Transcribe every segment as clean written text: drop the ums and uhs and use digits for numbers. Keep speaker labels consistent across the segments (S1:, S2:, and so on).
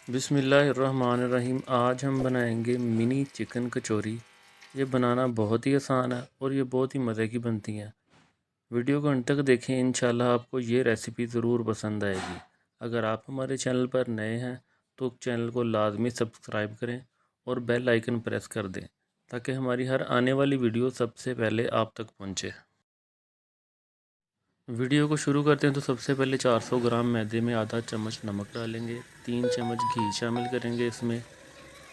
S1: बिस्मिल्लाहिर्रहमानिर्रहीम। आज हम बनाएंगे मिनी चिकन कचौरी। ये बनाना बहुत ही आसान है और ये बहुत ही मज़े की बनती हैं। वीडियो को अंत तक देखें, इंशाल्लाह आपको ये रेसिपी ज़रूर पसंद आएगी। अगर आप हमारे चैनल पर नए हैं तो चैनल को लाजमी सब्सक्राइब करें और बेल आइकन प्रेस कर दें ताकि हमारी हर आने वाली वीडियो सबसे पहले आप तक पहुँचे। वीडियो को शुरू करते हैं तो सबसे पहले 400 ग्राम मैदे में आधा चम्मच नमक डालेंगे, 3 चम्मच घी शामिल करेंगे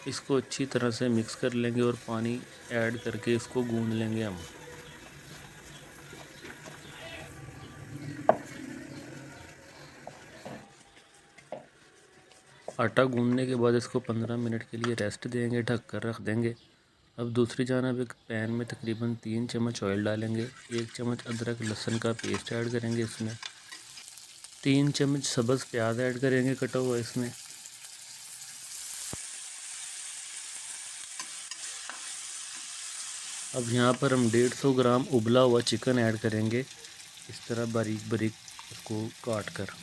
S1: इसको अच्छी तरह से मिक्स कर लेंगे और पानी ऐड करके इसको गूंद लेंगे हम। आटा गूंदने के बाद इसको 15 मिनट के लिए रेस्ट देंगे, ढक कर रख देंगे। अब दूसरी जानब एक पैन में तकरीबन 3 चम्मच ऑयल डालेंगे, 1 चम्मच अदरक लहसुन का पेस्ट ऐड करेंगे, इसमें 3 चम्मच सब्ज़ प्याज ऐड करेंगे कटा हुआ इसमें। अब यहाँ पर हम 150 ग्राम उबला हुआ चिकन ऐड करेंगे, इस तरह बारीक बारीक इसको काट कर।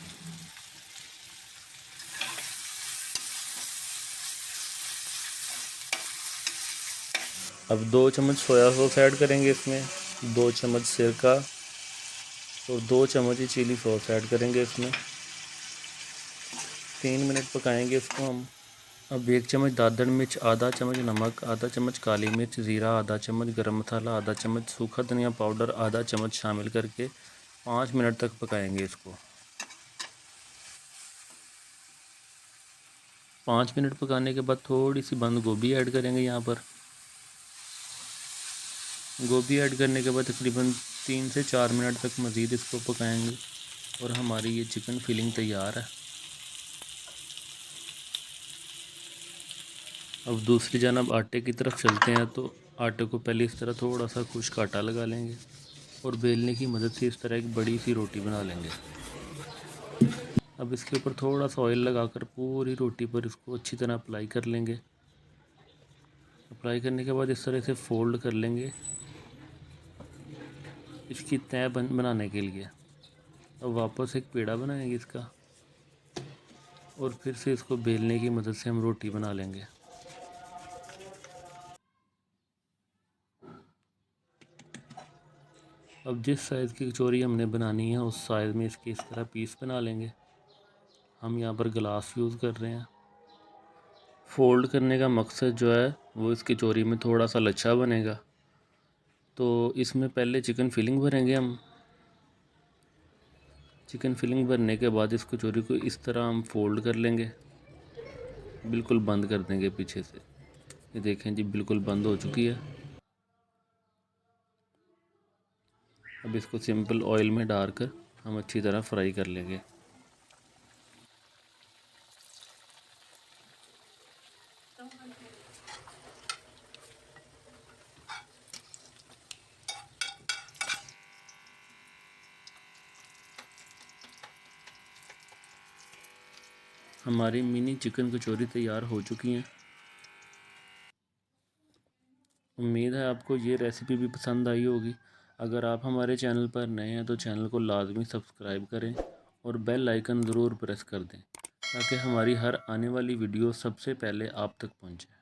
S1: अब 2 चम्मच सोया सॉस ऐड करेंगे इसमें, 2 चम्मच सिरका और 2 चम्मच ही चिली सॉस ऐड करेंगे इसमें। 3 मिनट पकाएंगे इसको हम। अब 1 चम्मच दादड़ मिर्च, आधा चम्मच नमक, आधा चम्मच काली मिर्च, ज़ीरा, आधा चम्मच गरम मसाला, आधा चम्मच सूखा धनिया पाउडर, आधा चम्मच शामिल करके 5 मिनट तक पकाएंगे इसको। 5 मिनट पकाने के बाद थोड़ी सी बंद गोभी ऐड करेंगे यहाँ पर। गोभी ऐड करने के बाद तकरीबन 3 से 4 मिनट तक मज़ीद इसको पकाएंगे और हमारी ये चिकन फिलिंग तैयार है। अब दूसरी जानब आटे की तरफ चलते हैं तो आटे को पहले इस तरह थोड़ा सा खुश्क आटा लगा लेंगे और बेलने की मदद से इस तरह एक बड़ी सी रोटी बना लेंगे। अब इसके ऊपर थोड़ा सा ऑयल लगाकर पूरी रोटी पर इसको अच्छी तरह अप्लाई कर लेंगे। अप्लाई करने के बाद इस तरह से फ़ोल्ड कर लेंगे इसकी तय बनाने के लिए। अब वापस एक पेड़ा बनाएंगे इसका और फिर से इसको बेलने की मदद से हम रोटी बना लेंगे। अब जिस साइज़ की कचौरी हमने बनानी है उस साइज़ में इसके इस तरह पीस बना लेंगे। हम यहाँ पर ग्लास यूज़ कर रहे हैं। फ़ोल्ड करने का मकसद जो है वो इस कचौरी में थोड़ा सा लच्छा बनेगा। तो इसमें पहले चिकन फिलिंग भरेंगे हम। चिकन फिलिंग भरने के बाद इस कचौरी को इस तरह हम फ़ोल्ड कर लेंगे, बिल्कुल बंद कर देंगे पीछे से। ये देखें जी, बिल्कुल बंद हो चुकी है। अब इसको सिंपल ऑयल में डालकर हम अच्छी तरह फ्राई कर लेंगे। हमारी मिनी चिकन कचौरी तैयार हो चुकी हैं। उम्मीद है आपको ये रेसिपी भी पसंद आई होगी। अगर आप हमारे चैनल पर नए हैं तो चैनल को लाजमी सब्सक्राइब करें और बेल आइकन ज़रूर प्रेस कर दें ताकि हमारी हर आने वाली वीडियो सबसे पहले आप तक पहुंचे।